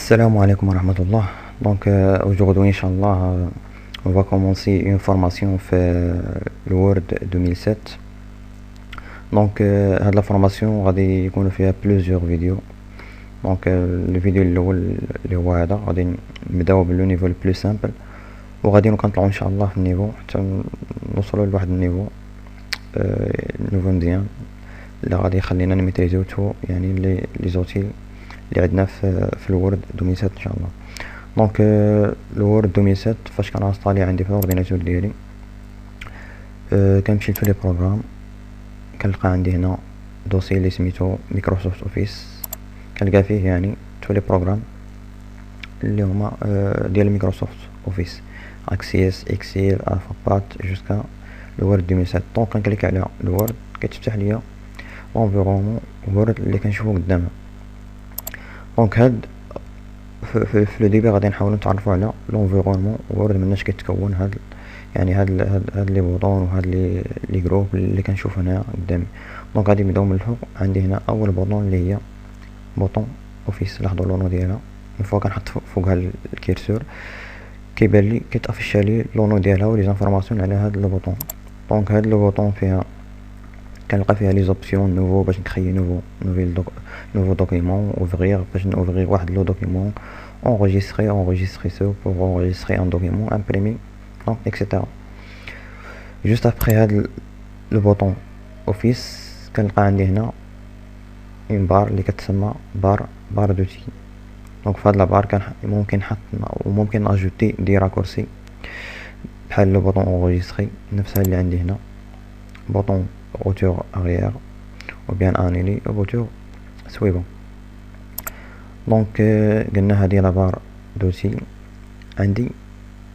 Salam alaikum wa rahmatullah. Donc aujourd'hui, Inch'Allah, on va commencer une formation في le Word 2007. Donc هاد لا فورماسيون غادي يكونوا فيها plusieurs فيديو. دونك الفيديو الاول اللي هو هذا غادي نبداو باللو نيفو لو بلو سامبل، وغادي نطلعوا ان شاء الله في النيفو حتى نوصلوا لواحد النيفو نيفو مزيان اللي غادي يخلينا نميتريزيو تو يعني لي زوتي اللي عندنا في الوورد 2007 ان شاء الله. دونك الوورد 2007 فاش كنانستالي عندي في الاورديناتور ديالي كنمشي لتو لي بروغرام، كنلقى عندي هنا دوسي اللي سميتو مايكروسوفت اوفيس، كنلقى فيه يعني تو لي بروغرام اللي هما ديال مايكروسوفت اوفيس اكسيس اكسيل الفابات جوسكا الوورد 2007. دونك كنكليك على الوورد كيتفتح ليا لونفيرومون وورد اللي كنشوفو قدامنا. دونك هاد في لو ديبي غادي نحاولو نتعرفوا على لونفيرومون وورد مناش كيتكون هاد يعني هاد لي بوطون وهاد لي جروب اللي كنشوف هنا قدامي. دونك غادي نبداو من الفوق. عندي هنا اول بوطون اللي هي بوطون اوفيس، لاحظوا اللونو ديالها من فوق كنحط فوقها الكيرسور كيبان لي كيتافيشا لي لونو ديالها ولي زانفورماسيون على هاد لو بوطون. دونك هاد لو بوطون فيها كنلقى فيها لي زوبسيون نوفو باش نكريي نوفو دوكيمون، اوفرير باش نوفرير واحد لو دوكيمون، enregistrer ce pour enregistrer un document, imprimer, donc etc. Juste après le bouton office كنلقى عندي هنا une barre اللي كتسمى barre d'outils. دونك في هاد لا بار ممكن نحط وممكن اجوتي دي راكورسي بحال لو بوطون enregistrer نفسها اللي عندي هنا، بوطون retour arrière ou bien annuler ou bouton suivant. دونك قلنا هادي لابار دوتي عندي،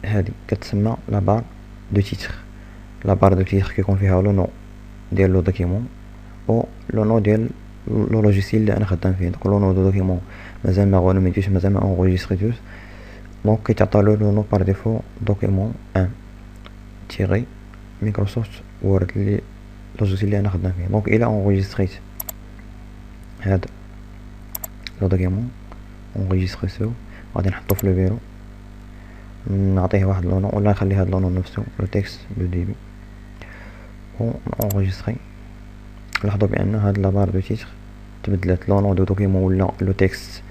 هادي كتسمى لابار دو تيتر. لابار دو تيتر كيكون فيها لو نو ديال لو دوكيمون و لو نو ديال لو لوجيسيال اللي انا خدام فيه. دونك لو نو دو دوكيمون مازال ما غونوميتيش، مازال ما اونغيستريتوش، دونك كيتعطى لو نو بار ديفو دوكيمون 1 تيري مايكروسوفت وورد اللي لوجيسيال اللي انا خدام فيه. دونك الى اونغيستريت هاد لو دوكيمون اونغيستري سو غادي نحطو في لو فيرو، نعطيه واحد لونو ولا نخلي هاد لونو نفسو لو تكست دو ديبي و اونغيستري. لاحظوا بان هاد لابار دو تيتر تبدلت، لونو دو دوكيمون ولا لو تكست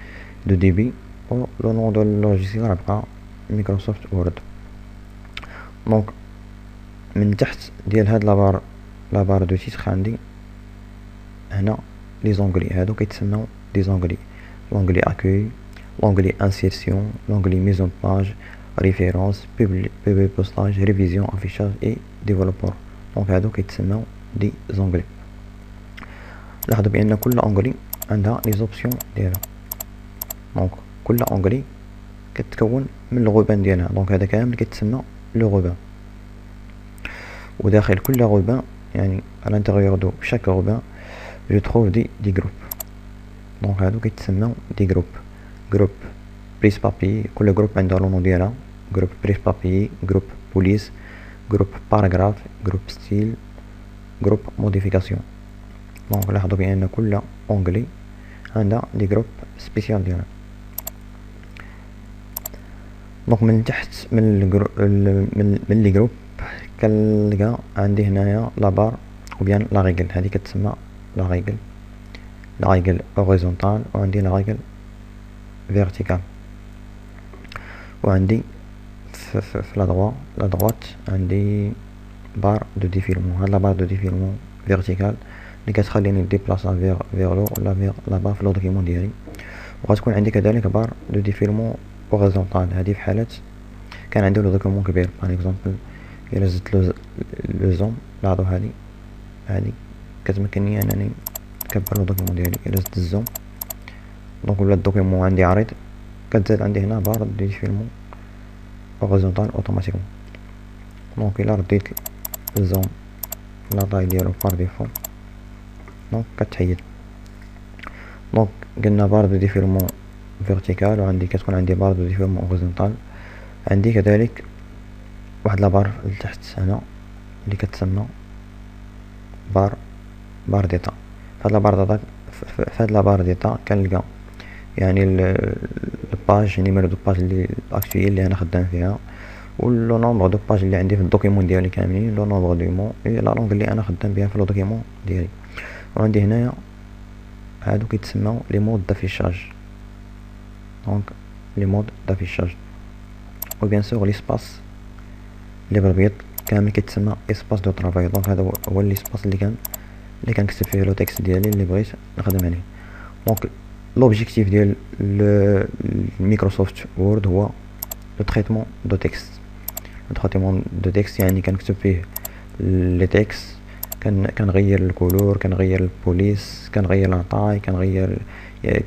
دو ديبي و لونو دو لوجيسيال راه بقى مايكروسوفت وورد. دونك من تحت ديال هاد لابار دو تيتر عندي هنا لي زونغلي، هادو كيتسموا دي زونغلي. l'onglet accueil, l'onglet insertion, l'onglet mise en page, référence, publier postage, révision, affichage et développeur. دونك هادو كيتسموا دي زونغلي. لاحظوا بان كل اونغلي عندها لي زوبسيون ديالها. دونك كل اونغلي كتكون من الغبان ديالها. دونك هذا كامل كيتسمى لو غبان، وداخل كل غبان يعني à l'intérieur de chaque غبان je trouve des groupes. دونك هادو كيتسموا دي جروب بريس بابي. كل جروب عنده لونو ديالها، جروب بريس بابي، جروب بوليس، جروب باراغراف، جروب ستيل، جروب موديفيكاسيون. دونك لاحظوا بان كل اونغلي عندها دي جروب سبيسيال ديالها. دونك من تحت من لي جروب كنلقى عندي هنايا لابار او بيان لا ريغل. هذه كتسمى لا ريغل هوريزونتال، وعندي لا ريغل فيرتيكال، وعندي في لا droite عندي بار دو ديفيلمون. هاد لا بار دو ديفيلمون فيرتيكال اللي كتخليني ديبلاصا فيغ لو ولا فيغ لا بار في لو دوكيمون ديالي. وغتكون عندي كذلك بار دو ديفيلمون هوريزونتال، هذه في حالة كان عندي لو دوكيمون كبير. باغ اكزومبل الا زدت لو زوم، لاحظوا هذه كتمكنني انني نكبر لو دوكيمون ديالي. الا زدت الزوم دونك ولا الدوكيمون عندي عريض، كتزاد عندي هنا بار دو ديفيلمون هوريزونتال اوتوماتيكمون. دونك الا رديت الزوم لا طاي ديالو بار ديفو دونك كتحيد. دونك قلنا بار دو ديفيلمون فيرتيكال، وعندي كتكون عندي بار دو ديفيلمون هوريزونتال. عندي كذلك واحد لابار لتحت هنا اللي كتسمى بار ديتا. فهاد لابار ديتا كنلقى يعني باج، نيميرو دو باج اللي اكتويل اللي انا خدام فيها، و لو نومبر دو باج اللي عندي في الدوكيمون ديالي كاملين، لو نومبر دو مون اي لا لونغ اللي انا خدام بها في لو دوكيمون ديالي. وعندي هنايا هادو كيتسماو لي مود دافيشاج، دونك لي مود دافيشاج. و بيان سور ليسباس اللي بالبيض كامل كيتسمى اسباس دو طرافاي، دونك هذا هو ليسباس اللي كنكتب فيه لو تيكست ديالي اللي بغيت نخدم عليه. دونك لوبجيكتيف ديال مايكروسوفت وورد هو لو تريتمون دو تيكست. لو تريتمون دو تيكست يعني كنكتب فيه لي تيكست، كنغير الكولور، كنغير البوليس، كنغير لاطاي،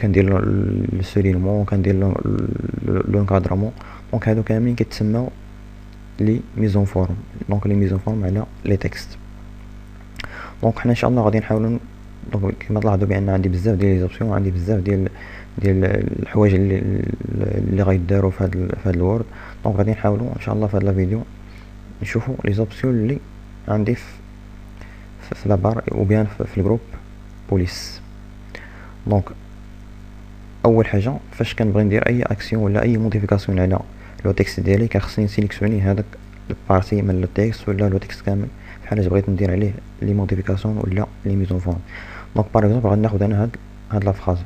كندير لو سولينمون، كندير لو انكادرمون. دونك هادو كاملين كيتسماو لي ميزون فورم، دونك لي ميزون فورم على لي تيكست. دونك حنا ان شاء الله غادي نحاولوا، دونك كما تلاحظوا بان عندي بزاف ديال لي زوبسيون، عندي بزاف ديال الحوايج اللي غيداروا في هذا الوورد. دونك غادي نحاولوا ان شاء الله في هذا الفيديو نشوفوا لي زوبسيون اللي عندي في لابار او بيان في الجروب بوليس. دونك اول حاجه فاش كنبغي ندير اي اكسيون ولا اي موديفيكاسيون على لو تيكست ديالي، كنخصني نسيليكسيوني هذاك البارتي من لو تيكست ولا لو تيكست كامل بحال بغيت ندير عليه لي موديفيكاسيون ولا لي ميزون فورم. دونك باغ اكزومبل غادي ناخذ انا هاد لا فراز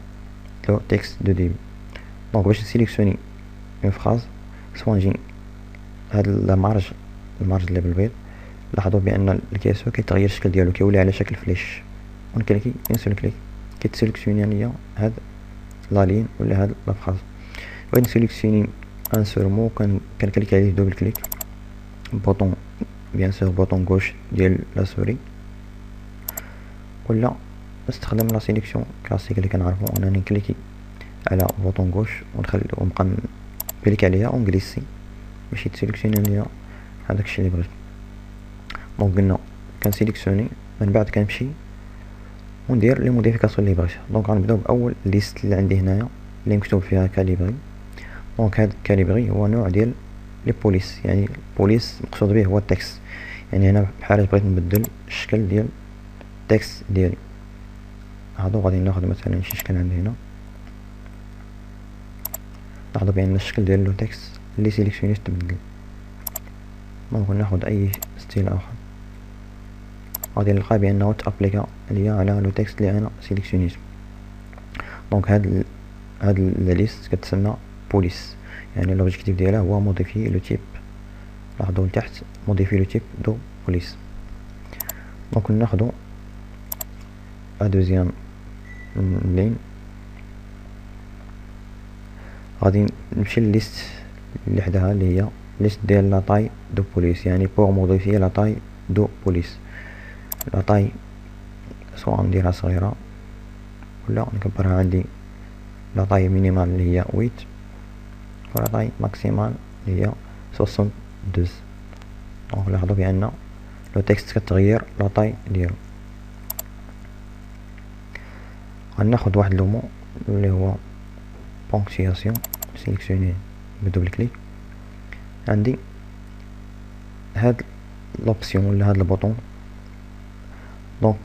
لو تيكست دو ديبي. دونك باش نسيليكسيوني اون فراز، سوا نجي هاد المارج اللي بالبيض، لاحظوا بان الكيسو كيتغير الشكل ديالو، كيولي على شكل فليش. ونكليكي اون سول كليك كيتسيليكسيوني ليا هاد لا لين ولا هاد لا فراز. بغيت نسيليكسيوني ان سول مو، كنكليك عليه دوبل كليك، بوطون بيان سور بوطون غوش ديال لا سوري، ولا نستخدم لا سيليكسيون كلاسيك اللي كنعرفو انني نكليكي على بوطون غوش ونبقى نكليك عليها ونجليسي باش يتسيليكسيوني ليا هذاك الشيء اللي بغيت. دونك قلنا كنسيليكسيوني، من بعد كنمشي وندير لي موديفيكاسيون اللي بغيت. دونك غنبداو باول ليست اللي عندي هنايا اللي مكتوب فيها كاليبري. دونك هاد الكاليبري هو نوع ديال لي بوليس، يعني البوليس مقصود به هو التكست. يعني هنا بحال بغيت نبدل الشكل ديال التكست ديالي، هادو غادي ناخد مثلا شي شكل عندي هنا، لاحظوا بان الشكل ديال لو تكست اللي سيليكسيونيت تبدل. ممكن ناخد اي ستيل اخر، غادي نلقى بانه تابليكا ليا على لو تكست اللي انا سيليكسيونيت. دونك هاد لا ليست كتسمى بوليس، يعني لوبجيكتيف ديالها هو موديفي لو تيب، لاحظوا لتحت موديفي لو تيب دو بوليس. دونك ناخدو ا دوزيام لين، غادي نمشي لليست اللي حداها اللي هي ليست ديال لا طاي دو بوليس، يعني بوغ موديفي لا طاي دو بوليس. لا طاي سواء نديرها صغيرة ولا نكبرها، عندي لا طاي مينيمال اللي هي 8 ولا طاي ماكسيمال اللي هي 62. دونك لاحظوا بان لو تكست كتغير لا طاي ديالو. غناخد واحد لو مون اللي هو بونكسياسيون، سيليكسيونيه بدوبل كليك، عندي هاد لوبسيون ولا هاد البوطون. دونك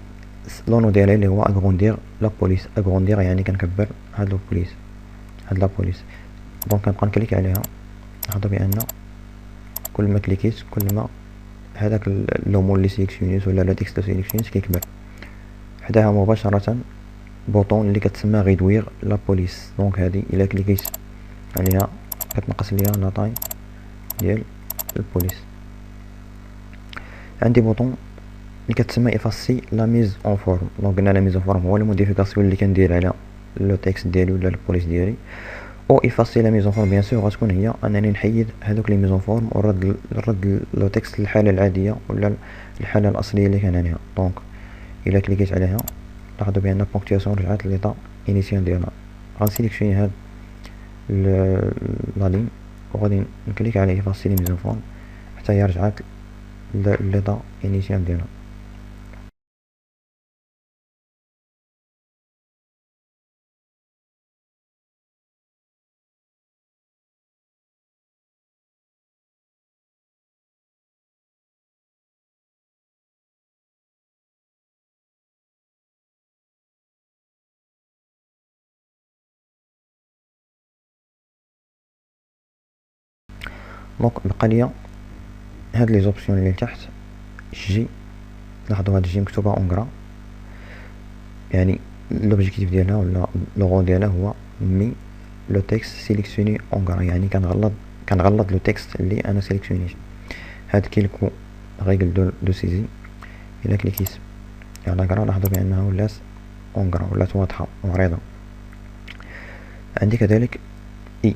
لونو ديالي اللي هو اغروندير لا بوليس، اغروندير يعني كنكبر هاد لا بوليس. دونك كنبقى نكليك عليها، لاحظوا بان كل ما كليكيت كل ما هذاك لومو اللي سيليكسيونيت ولا لا تكست اللي سيليكسيونيت كيكبر. حداها مباشرة بوطون اللي كتسمى غيدوير لا بوليس، دونك هادي الا كليكيت عليها كتنقص ليا لا طاي ديال البوليس. عندي بوطون اللي كتسمى افاسي لا ميز اون فورم. دونك قلنا لا ميز اون فورم هو الموديفيكاسيون اللي كندير على لو تكست ديالي ولا البوليس ديالي، او افاسي لا ميز اون فورم بيان سور غتكون هي انني نحيد هذوك لي ميز اون فورم ونرد لو تكست للحاله العاديه ولا الحاله الاصليه اللي كان عليها. دونك الا كليكيت عليها لاحظوا بان بونكتياسيون رجعت ليطا انيسيال ديالها. غنسيليكسيوني هاد لا لين وغادي نكليك على افاسي لي ميز اون فورم حتى هي رجعت ليطا انيسيال ديالها. دونك بقى ليا هاد لي زوبسيون اللي تحت. جي، لاحظوا هاد الجي مكتوبه اونغرا، يعني لوبجيكتيف ديالها ولا لوغو ديالها هو مي لو تكست سيليكسيوني اونغرا، يعني كنغلط لو تكست اللي انا سيليكسيونيت. هاد كيلكو ريغل دو سيزي الا كليكيت على كرا لاحظوا بانها ولات اونغرا، ولات واضحه وعريضه. عندي كذلك اي،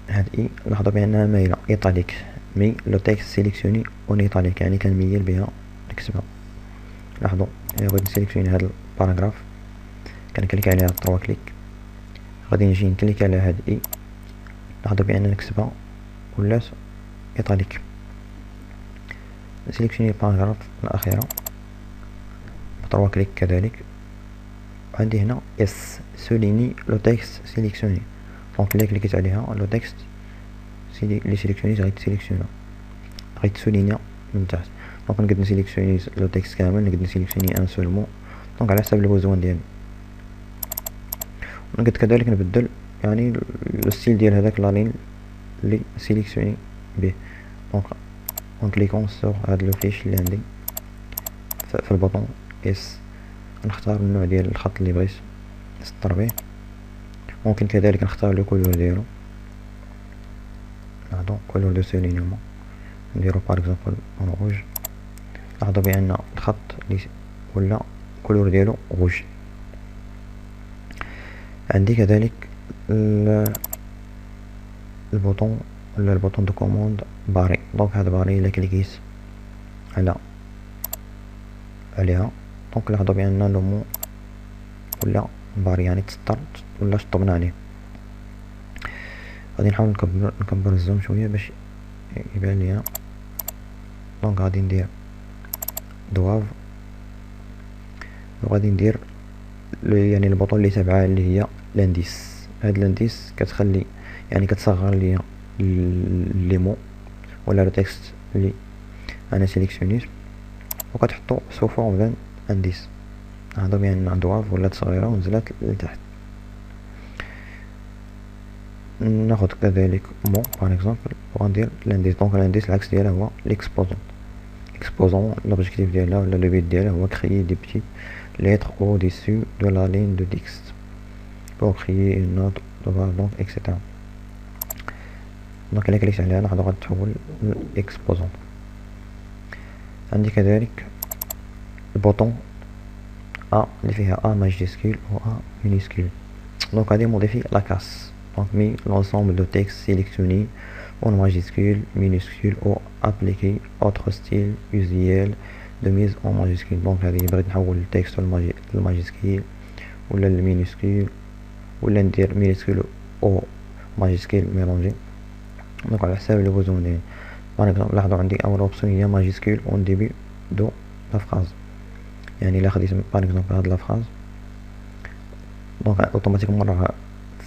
هاد اي لاحظوا بانها مايله ايطاليك، مي لو تكست سيليكسيوني اون ايطاليك، يعني كنميل بها نكتبها. لاحظوا الا بغيت نسيليكسيوني هاد الباراغراف كنكليك عليها 3 كليك، غادي نجي نكليك على هاد اي، لاحظوا بان نكتبها ولات ايطاليك. نسيليكسيوني الباراغراف الاخيره ب 3 كليك كذلك. عندي هنا اس سوليني لو تكست سيليكسيوني، دونك الا كليكيت عليها لو تكست لي سيليكسيونيت غيتسيليكسيونا، غيتسولينيا من تحت. دونك نقدر نسيليكسيوني لو تكست كامل، نقدر نسيليكسيوني ان سول مو، دونك على حسب البوزوان ديالي. نقدر كذلك نبدل يعني الستيل ديال هذاك لالين اللي سيليكسيوني به. دونك اون كليكون سور هاد لو فيش اللي عندي في البوطون اس، نختار النوع ديال الخط اللي بغيت نسطر به. ممكن كذلك نختار لو كولور ديالو، لاحظوا كولور دو سولينيومون نديرو باغ اكزومبل اون روج. لاحظوا بان الخط اللي ولا كولور ديالو روج. عندي كذلك البوطون ولا البوطون دو كوموند باري، دونك هذا باري الا كليكيت عليها دونك لاحظوا بان لو مو ولا باري، يعني تسطر ولا شطبنا عليه. غادي نحاول نكبر الزوم شويه باش يبان ليا. دونك غادي ندير دواف، وغادي ندير يعني البوطون اللي تابعه اللي هي لانديس. هاد لانديس كتخلي يعني كتصغر ليا لي مو ولا لو تكست اللي انا سيليكسيونيت، وكتحطو سو فورم دان انديس. لاحظوا بان دواف ولات صغيره ونزلت لتحت. ناخد كذلك مو باغ اكزومبل وغندير لانديس. دونك لانديس العكس ديالها هو ليكسبوزون. اكسبوزون لوبجيكتيف ديالها ولا لو بيت ديالها هو كريي دي بتيت lettres au-dessus de la ligne de texte pour créer une note de base, donc etc. دونك الا كليكت عليها لاحظوا غتحول لإكسبوزون. عندي كذلك البوطون ا اللي فيها ا ماجيسكول و ا مينيسكول، دونك غادي موديفي لا كاس. دونك مي l'ensemble de texte sélectionné en majuscule, minuscule ou appliqué autre style usuel de mise en majuscule. دونك هذه بغيت نحول التكست للماجيسكول ولا المينيسكول ولا ندير مينيسكول او ماجيسكول ميلونجي، دونك على حساب لي بوزون ديالي. باغ اكزومبل لاحظوا عندي اول اوبسيون هي ماجيسكول اون ديبي دو لا فراز، يعني الا خديت باغ اكزومبل هاد لا فراز دونك اوتوماتيكمون راه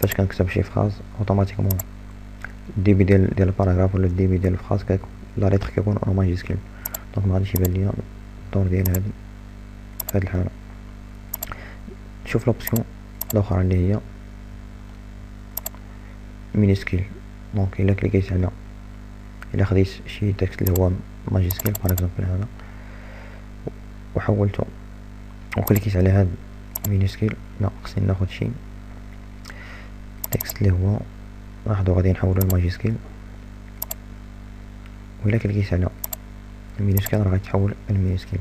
فاش كنكتب شي فراز اوتوماتيكمون الديبي ديال الباراغراف ولا الديبي ديال الفراز لا ليتر كيكون اون ماجيسكول، دونك مغاديش يبان ليا الدور ديال هاد الحالة. نشوف لوبسيون الاخرى اللي هي مينيسكول. دونك الا كليكيت على الا خديت شي تكست اللي هو ماجيسكول باغ اكزومبل هذا وحولته وكليكيت على هاد مينيسكول، لا خصني ناخد شي تكست اللي هو لاحظوا غادي نحولو لماجيسكول، وإلا كليكيت على المينيسكول راه غيتحول للمينيسكول.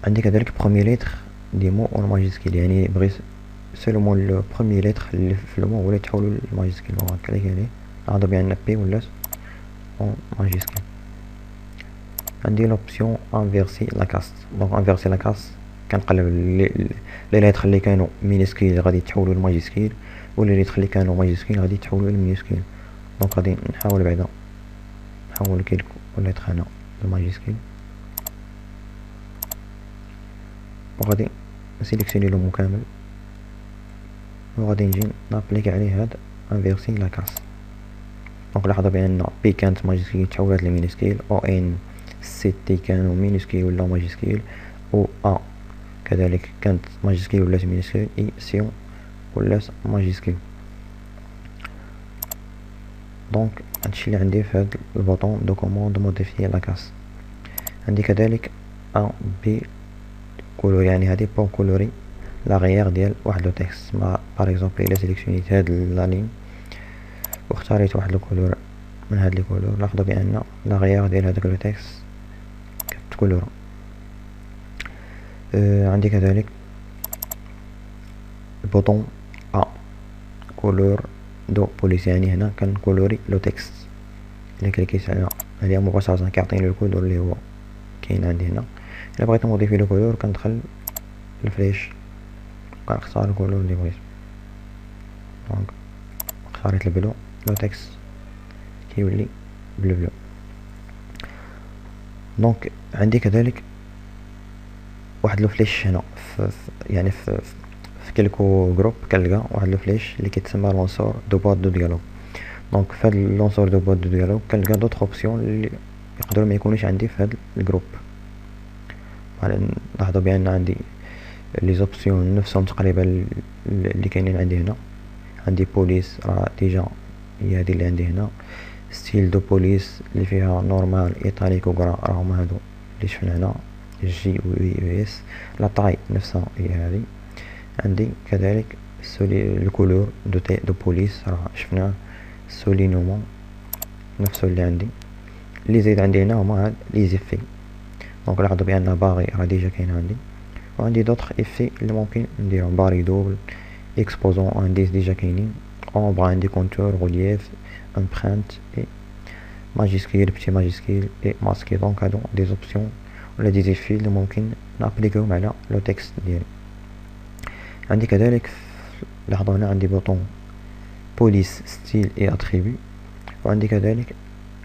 عندي كذلك بروميي ليتر دي مو اون ماجيسكول، يعني بغيت سولومون لو بروميي ليتر اللي في المو هو اللي يتحولوا للماجيسكول، وغنكليك عليه لاحظوا بان بي ولات اون ماجيسكول. عندي لوبسيون انفيرسي لاكاست. دونك انفيرسي لاكاست كنقلب لي ليتر اللي كانوا مينيسكول غادي يتحولوا لماجيسكول، ولا لي ليتر اللي كانوا ماجيسكول غادي يتحولوا لمينيسكول. دونك غادي نحاول بعدا نحول كيلكو ليتر هنا لماجيسكول، وغادي نسيليكسيوني لو مو كامل، وغادي نجي نابليكي عليه هاد انفيرسي لاكاس. دونك لاحظوا بان بي كانت ماجيسكول تحولت لمينيسكول، او ان سي تي كانوا مينيسكول ولا ماجيسكول، و ا كذلك كانت ماجيسكول ولات مينيسكول، اي سيون ولات ماجيسكول. دونك هادشي اللي عندي في هاد البوطون دو كوموند موديفيي لا كاس. عندي كذلك ا بي كولور، يعني هادي بور كولوري لاغيير ديال واحد لو تيكست. ما باغ اكزومبل الا سيليكسيونيت هاد لا لين واختاريت واحد لو كولور من هاد لي كولور، لاحظوا بان لاغيير ديال هداك لو تيكست كتكولورا. عندي كذلك البوطون ا كولور دو بوليس، يعني هنا كنكولوري لو تيكست. الا كليكيت عليها مباشرة كيعطيني الكولور اللي هو كاين عندي هنا. الا بغيت نموديفي لو كولور كندخل الفليش كنختار الكولور اللي بغيت. دونك اختاريت البلو، لو تيكست كيولي بلو. دونك عندي كذلك واحد لو فليش هنا يعني في كلكو جروب كنلقى واحد لو فليش اللي كيتسمى لونسور دو بوات دو ديالوغ. دونك في هاد لونسور دو بوات دو ديالوغ كنلقى دوطخ اوبسيون اللي يقدروا ما يكونوش عندي في هاد الجروب. لاحظوا بان عندي لي زوبسيون نفسهم تقريبا اللي كاينين عندي هنا. عندي بوليس راه ديجا هي هادي اللي عندي هنا. ستيل دو بوليس اللي فيها نورمال ايطاليك وغرا راهم هادو اللي شفنا هنا جي و اي اس. لا طاي نفسها هي هذه. عندي كذلك الكولور دو بوليس راه شفناه. سولينومون نفسه اللي عندي. اللي زايد عندي هنا هما هاد لي زيفي. دونك لاحظوا بان باغي راه ديجا كاين عندي، وعندي دوطخ افي اللي ممكن نديرهم. باري دوبل، اكسبوزون انديس ديجا كاينين. اومبر عندي كونتور، غولييف، امبرانت اي ماجيسكيل، بتي ماجيسكيل اي ماسكي. دونك هادو دي زوبسيون ولا دي زيفي اللي ممكن نابليكيهم على لو تكست ديالي. عندي كذلك لاحظوا هنا عندي بوطون بوليس ستيل اي اتريبي، وعندي كذلك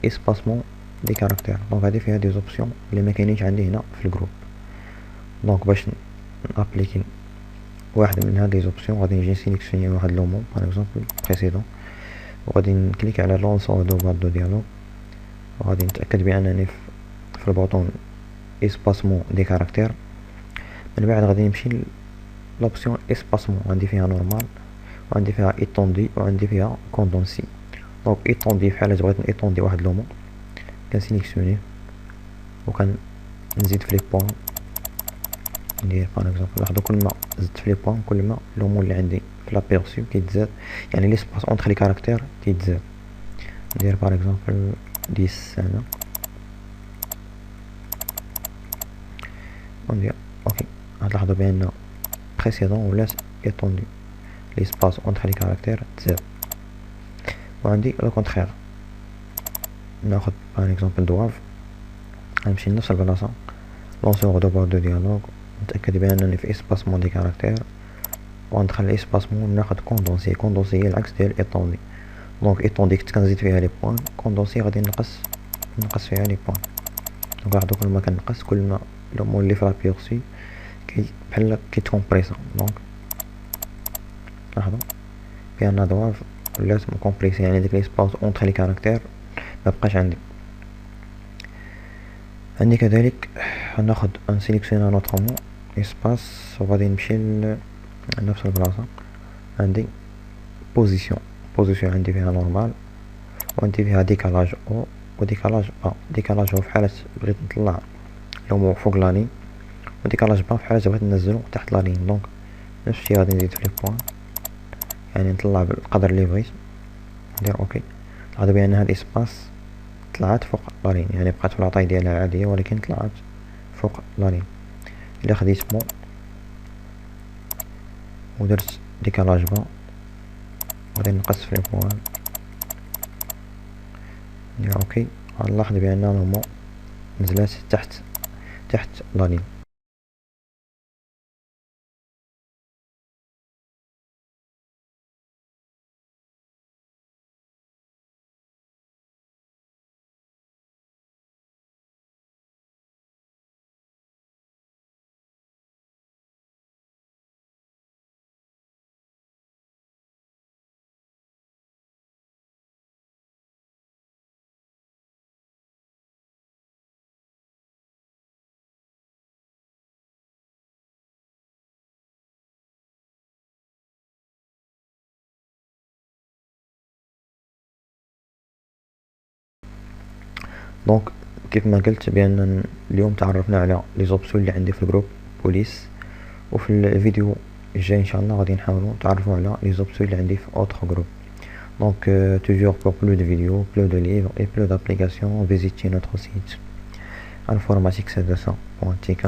اسباسمون دي كاركتير. دونك هادي فيها دي زوبسيون اللي ما كاينينش عندي هنا في الجروب. دونك باش نابليكي واحد من هاد لي زوبسيون غادي نجي سيليكسيوني واحد لو مون باغ اكزومبل بريسيدون، وغادي نكليك على لونسور دو بوات دو ديالوغ، وغادي نتاكد بانني في البوطون اسباسمون دي كاركتير. من بعد غادي نمشي لوبسيون اسباسمون، عندي فيها نورمال وعندي فيها ايطوندي وعندي فيها كوندونسي. دونك ايطوندي فحال بغيت ايطوندي واحد لو مون كنسيليكسيونيه وكنزيد في لي بوين ندير باغ اكزومبل. لاحظوا كل ما زدت في لي بوين كل ما لو مون اللي عندي في لابيرسيو كيتزاد، يعني ليسباس اونتر لي كاركتير كيتزاد. ندير باغ اكزومبل 10 هنا وندير اوكي. غتلاحظوا بان بريسيدون ولات ايطوندي، ليسباس اونتر لي كاركتير تزاد. وعندي لو كونترير، ناخد باغ اكزومبل دواف، غنمشي لنفس البلاصة لونسور دو بوات دو ديالوغ، نتاكد بانني في اسباسمون دي كاركتير وندخل اسباسمون ناخد كوندونسي. كوندونسي هي العكس ديال ايطوندي. دونك ايطوندي كنت كنزيد فيها لي بوين، كوندونسي غادي نقص فيها لي بوين. دونك لاحظوا كل ما كنقص كل ما لو مون اللي في لابيرسي بحال كيتكومبريسا. دونك لاحظوا بان دواف ولات مكومبريسي، يعني ديك ليسباس اونتر لي كاركتير مبقاش عندي. عندي كذلك غناخد نسيليكسيون ان اوتر مون اسباس وغادي نمشي لنفس البلاصة. عندي بوزيسيون، بوزيسيون عندي فيها نورمال وعندي فيها ديكالاج او وديكالاج با. ديكالاج هو في حالة بغيت نطلع لو مون فوق لانين، وديكالاج با في حالة بغيت ننزلو تحت لانين. دونك نفس الشي غادي نزيد في لي بوين، يعني نطلع بالقدر اللي بغيت ندير اوكي. لاحظوا بان هاد اسباس طلعت فوق لانين، يعني بقات في لاطاي ديالها عادية ولكن طلعت فوق لانين. الا خديت مون ودرت ديكالاج با غادي نقص في لي بوين ندير اوكي. غنلاحظ بان نورمالمون نزلات تحت لانين. دونك كيف ما قلت بان اليوم تعرفنا على لي زوبسيون اللي عندي في الجروب بوليس، وفي الفيديو الجاي ان شاء الله غادي نحاولوا نتعرفوا على لي زوبسيون اللي عندي في اوتر جروب. Donc, toujours pour plus de vidéos, plus de livres et plus d'applications, visitez notre site informatique700.tk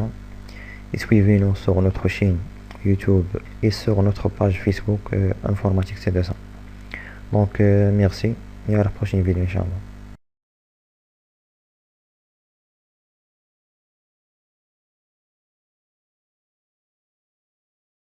et suivez-nous sur notre chaîne YouTube et sur notre page Facebook informatique 700. Donc, merci et à la prochaine vidéo, Inch'Allah.